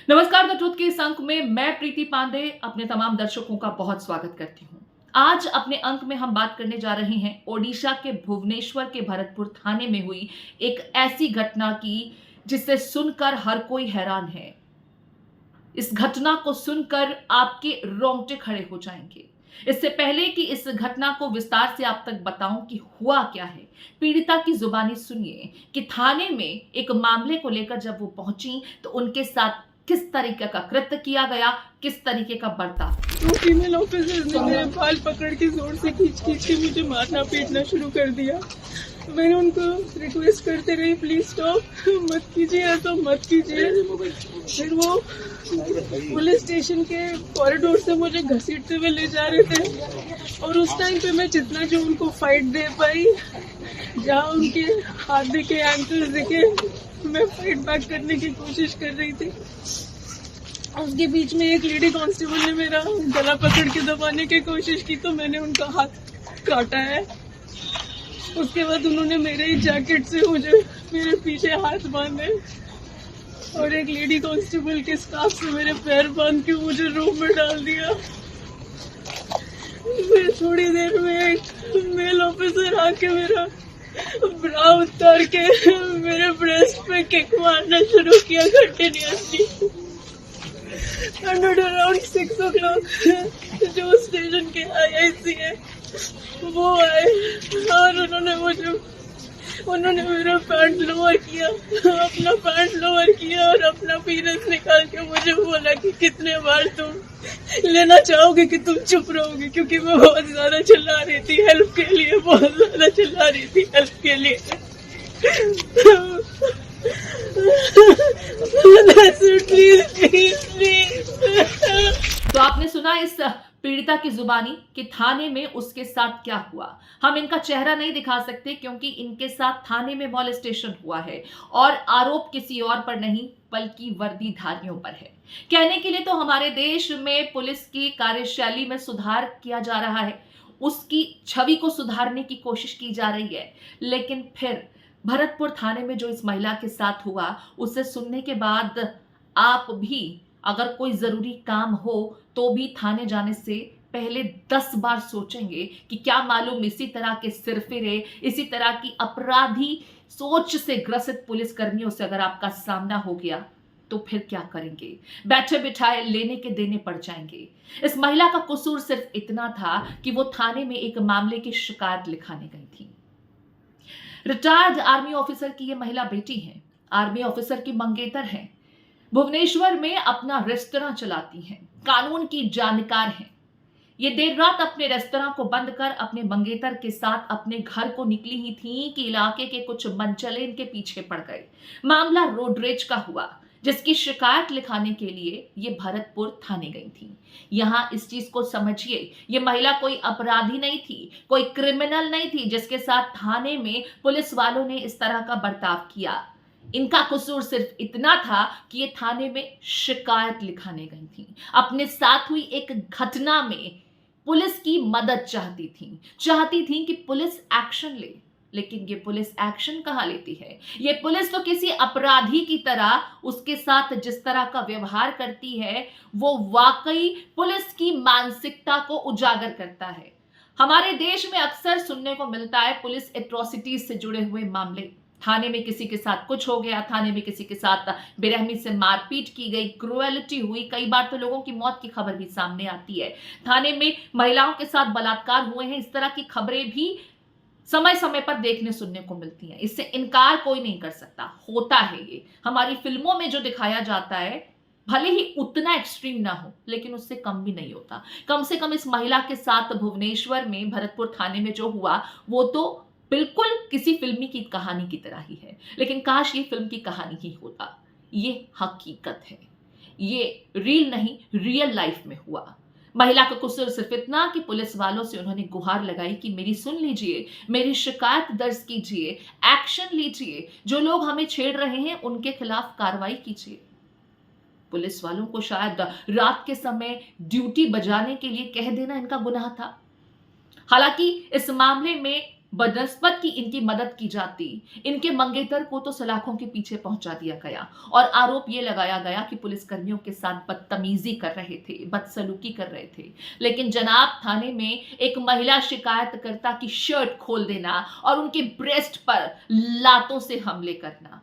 नमस्कार। The truth के इस अंक में मैं प्रीति पांडे अपने तमाम दर्शकों का बहुत स्वागत करती हूँ। आज अपने अंक में हम बात करने जा रहे हैं ओडिशा के भुवनेश्वर के भरतपुर थाने में हुई एक ऐसी घटना की जिसे सुनकर हर कोई हैरान है। इस घटना को सुनकर आपके रोंगटे खड़े हो जाएंगे। इससे पहले कि इस घटना को विस्तार से आप तक बताऊं कि हुआ क्या है, पीड़िता की जुबानी सुनिए कि थाने में एक मामले को लेकर जब वो पहुंची तो उनके साथ किस तरीके का कृत्य किया गया, किस तरीके का बर्ताव। तो फीमेल ऑफिसर ने मेरे बाल पकड़ के जोर से खींच खींच के मुझे मारना पीटना शुरू कर दिया। मैंने उनको रिक्वेस्ट करते रही, प्लीज स्टॉप, मत कीजिए, ऐसा मत कीजिए। फिर वो पुलिस स्टेशन के कॉरिडोर से मुझे घसीटते हुए ले जा रहे थे और उस टाइम पे मैं जितना जो उनको फाइट दे पाई, जहाँ उनके हाथ दिखे, एंकल्स दिखे, मैं फाइट बैक करने की कोशिश कर रही थी। उसके बीच में एक लेडी कांस्टेबल ने मेरा गला पकड़ के दबाने की कोशिश की तो मैंने उनका हाथ काटा है। उसके बाद उन्होंने मेरे ही जैकेट से मुझे मेरे पीछे हाथ बांधे और एक लेडी कांस्टेबल के स्कार्फ से मेरे पैर बांध के मुझे रूम में डाल दिया। फिर थोड़ी देर में एक मेल ऑफिसर आके मेरा ब्रा उतार के मेरे ब्रेस्ट पे किक मारना शुरू किया कंटिन्यूसली। एंड अराउंड 6 o'clock जो स्टेशन के IIC है वो आए और उन्होंने मेरा पैंट लोअर किया, अपना पैंट लोअर किया और अपना पीनस निकाल के मुझे बोला कि कितने बार तुम लेना चाहोगे कि तुम चुप रहोगे, क्योंकि मैं बहुत ज्यादा चिल्ला रही थी हेल्प के लिए, बहुत ज्यादा चिल्ला रही थी हेल्प के लिए। Please please please. तो आपने सुना इस पीड़िता की जुबानी कि थाने में उसके साथ क्या हुआ। हम इनका चेहरा नहीं दिखा सकते क्योंकि इनके साथ थाने में मॉलेस्टेशन हुआ है और आरोप किसी और पर नहीं बल्कि वर्दीधारियों पर है। कहने के लिए तो हमारे देश में पुलिस की कार्यशैली में सुधार किया जा रहा है, उसकी छवि को सुधारने की कोशिश की जा रही है, लेकिन फिर भरतपुर थाने में जो इस महिला के साथ हुआ उसे सुनने के बाद आप भी अगर कोई जरूरी काम हो तो भी थाने जाने से पहले 10 बार सोचेंगे कि क्या मालूम इसी तरह के सिरफिरे, इसी तरह की अपराधी सोच से ग्रसित पुलिस कर्मियों से अगर आपका सामना हो गया तो फिर क्या करेंगे। बैठे बिठाए लेने के देने पड़ जाएंगे। इस महिला का कसूर सिर्फ इतना था कि वो थाने में एक मामले की शिकायत लिखाने गई थी। रिटायर्ड आर्मी ऑफिसर की ये महिला बेटी है, आर्मी ऑफिसर की मंगेतर है, भुवनेश्वर में अपना रेस्तरां चलाती हैं, कानून की जानकार हैं। ये देर रात अपने रेस्तरां को बंद कर अपने मंगेतर के साथ अपने घर को निकली ही थी कि इलाके के कुछ मनचले इनके पीछे पड़ गए। मामला रोड रेज का हुआ जिसकी शिकायत लिखाने के लिए ये भरतपुर थाने गई थी। यहां इस चीज को समझिए, ये महिला कोई अपराधी नहीं थी, कोई क्रिमिनल नहीं थी जिसके साथ थाने में पुलिस वालों ने इस तरह का बर्ताव किया। इनका कसूर सिर्फ इतना था कि ये थाने में शिकायत लिखाने गई थी। अपने साथ हुई एक घटना में पुलिस की मदद चाहती थी कि पुलिस एक्शन ले, लेकिन ये पुलिस एक्शन कहां लेती है। ये पुलिस तो किसी अपराधी की तरह उसके साथ जिस तरह का व्यवहार करती है वो वाकई पुलिस की मानसिकता को उजागर करता है। हमारे देश में अक्सर सुनने को मिलता है पुलिस एट्रोसिटीज से जुड़े हुए मामले। थाने में किसी के साथ कुछ हो गया, थाने में किसी के साथ बेरहमी से मारपीट की गई, क्रुएलिटी हुई, कई बार तो लोगों की मौत की खबर भी सामने आती है। थाने में महिलाओं के साथ बलात्कार हुए हैं, इस तरह की खबरें भी समय समय पर देखने सुनने को मिलती हैं। इससे इनकार कोई नहीं कर सकता, होता है। ये हमारी फिल्मों में जो दिखाया जाता है भले ही उतना एक्सट्रीम ना हो लेकिन उससे कम भी नहीं होता। कम से कम इस महिला के साथ भुवनेश्वर में भरतपुर थाने में जो हुआ वो तो बिल्कुल किसी फिल्मी की कहानी की तरह ही है, लेकिन काश ये फिल्म की कहानी ही होता। ये हकीकत है, ये रील नहीं, रियल लाइफ में हुआ। महिला का कसूर सिर्फ इतना कि पुलिस वालों से उन्होंने गुहार लगाई कि मेरी सुन लीजिए, मेरी शिकायत दर्ज कीजिए, एक्शन लीजिए, जो लोग हमें छेड़ रहे हैं उनके खिलाफ कार्रवाई कीजिए। पुलिस वालों को शायद रात के समय ड्यूटी बजाने के लिए कह देना इनका गुनाह था। हालांकि इस मामले में बनस्पत की इनकी मदद की जाती, इनके मंगेतर को तो सलाखों के पीछे पहुंचा दिया गया और आरोप यह लगाया गया कि पुलिसकर्मियों के साथ बदतमीजी कर रहे थे, बदसलूकी कर रहे थे। लेकिन जनाब, थाने में एक महिला शिकायतकर्ता की शर्ट खोल देना और उनके ब्रेस्ट पर लातों से हमले करना,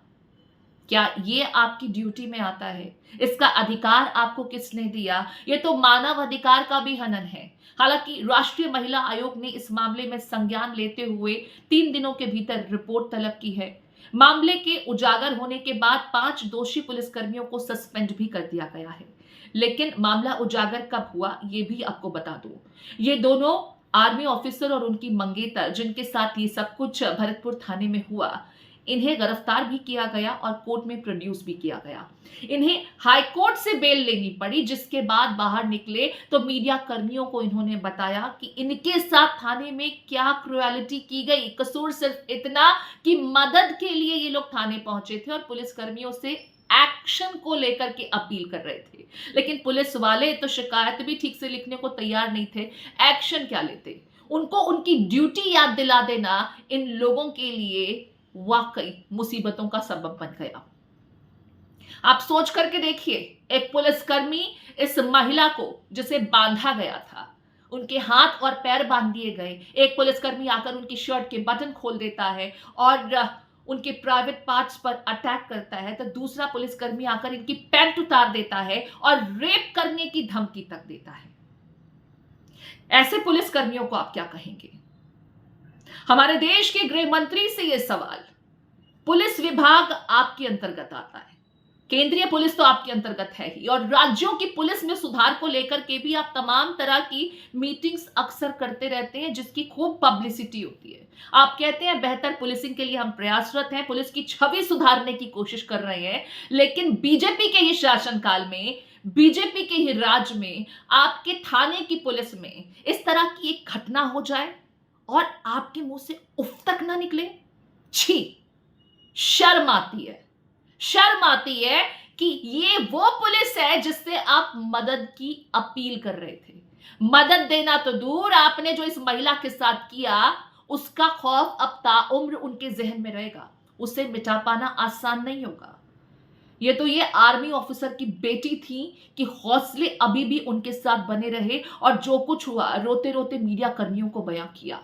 क्या ये आपकी ड्यूटी में आता है? इसका अधिकार आपको किसने दिया? ये तो मानव अधिकार का भी हनन है। हालांकि राष्ट्रीय महिला आयोग ने इस मामले में संज्ञान लेते हुए 3 दिनों के भीतर रिपोर्ट तलब की है। मामले के उजागर होने के बाद 5 दोषी पुलिसकर्मियों को सस्पेंड भी कर दिया गया है। लेकिन मामला उजागर कब हुआ, ये भी आपको बता दूं। ये दोनों आर्मी ऑफिसर और उनकी मंगेतर, जिनके साथ ये सब कुछ भरतपुर थाने में हुआ, इन्हें गिरफ्तार भी किया गया और कोर्ट में प्रोड्यूस भी किया गया। इन्हें हाई कोर्ट से बेल लेनी पड़ी, जिसके बाद बाहर निकले तो मीडिया कर्मियों को इन्होंने बताया कि इनके साथ थाने में क्या क्रूएलिटी की गई। कसूर सिर्फ इतना कि मदद के लिए ये लोग थाने पहुंचे थे और पुलिस कर्मियों से एक्शन को लेकर के अपील कर रहे थे। लेकिन पुलिस वाले तो शिकायत भी ठीक से लिखने को तैयार नहीं थे, एक्शन क्या लेते। उनको उनकी ड्यूटी याद दिला देना इन लोगों के लिए वाकई मुसीबतों का सबब बन गया। आप सोच करके देखिए, एक पुलिसकर्मी इस महिला को जिसे बांधा गया था, उनके हाथ और पैर बांध दिए गए, एक पुलिसकर्मी आकर उनकी शर्ट के बटन खोल देता है और उनके प्राइवेट पार्ट्स पर अटैक करता है, तो दूसरा पुलिसकर्मी आकर इनकी पैंट उतार देता है और रेप करने की धमकी तक देता है। ऐसे पुलिसकर्मियों को आप क्या कहेंगे? हमारे देश के गृह मंत्री से यह सवाल। पुलिस विभाग आपके अंतर्गत आता है, केंद्रीय पुलिस तो आपके अंतर्गत है ही, और राज्यों की पुलिस में सुधार को लेकर के भी आप तमाम तरह की मीटिंग्स अक्सर करते रहते हैं, जिसकी खूब पब्लिसिटी होती है। आप कहते हैं बेहतर पुलिसिंग के लिए हम प्रयासरत हैं, पुलिस की छवि सुधारने की कोशिश कर रहे हैं। लेकिन बीजेपी के ही शासनकाल में, बीजेपी के ही राज में, आपके थाने की पुलिस में इस तरह की एक घटना हो जाए और आपके मुंह से उफ तक ना निकले, छी, शर्म आती है। शर्म आती है कि ये वो पुलिस है जिससे आप मदद की अपील कर रहे थे। मदद देना तो दूर, आपने जो इस महिला के साथ किया उसका खौफ अब ताउम्र उनके जहन में रहेगा, उसे मिटा पाना आसान नहीं होगा। ये आर्मी ऑफिसर की बेटी थी कि हौसले अभी भी उनके साथ बने रहे और जो कुछ हुआ रोते रोते मीडिया कर्मियों को बयां किया।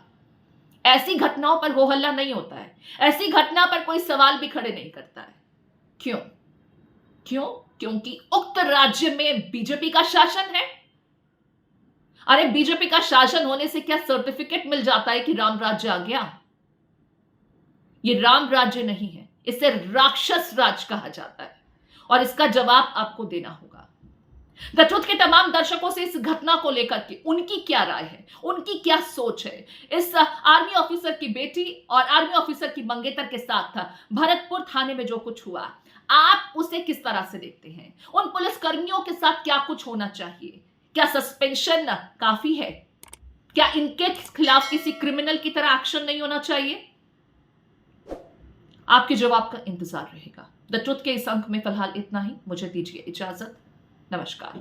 ऐसी घटनाओं पर हो हल्ला नहीं होता है, ऐसी घटना पर कोई सवाल भी खड़े नहीं करता है। क्यों? क्योंकि उक्त राज्य में बीजेपी का शासन है। अरे बीजेपी का शासन होने से क्या सर्टिफिकेट मिल जाता है कि राम राज्य आ गया? ये राम राज्य नहीं है, इसे राक्षस राज कहा जाता है और इसका जवाब आपको देना होगा। द ट्रुथ के तमाम दर्शकों से इस घटना को लेकर के उनकी क्या राय है, उनकी क्या सोच है। इस आर्मी ऑफिसर की बेटी और आर्मी ऑफिसर की मंगेतर के साथ भरतपुर थाने में जो कुछ हुआ, आप उसे किस तरह से देखते हैं? उन पुलिस कर्मियों के साथ क्या कुछ होना चाहिए? क्या सस्पेंशन काफी है? क्या इनके खिलाफ किसी क्रिमिनल की तरह एक्शन नहीं होना चाहिए? आपके जवाब का इंतजार रहेगा। द ट्रुथ के इस अंक में फिलहाल इतना ही। मुझे दीजिए इजाजत। नमस्कार।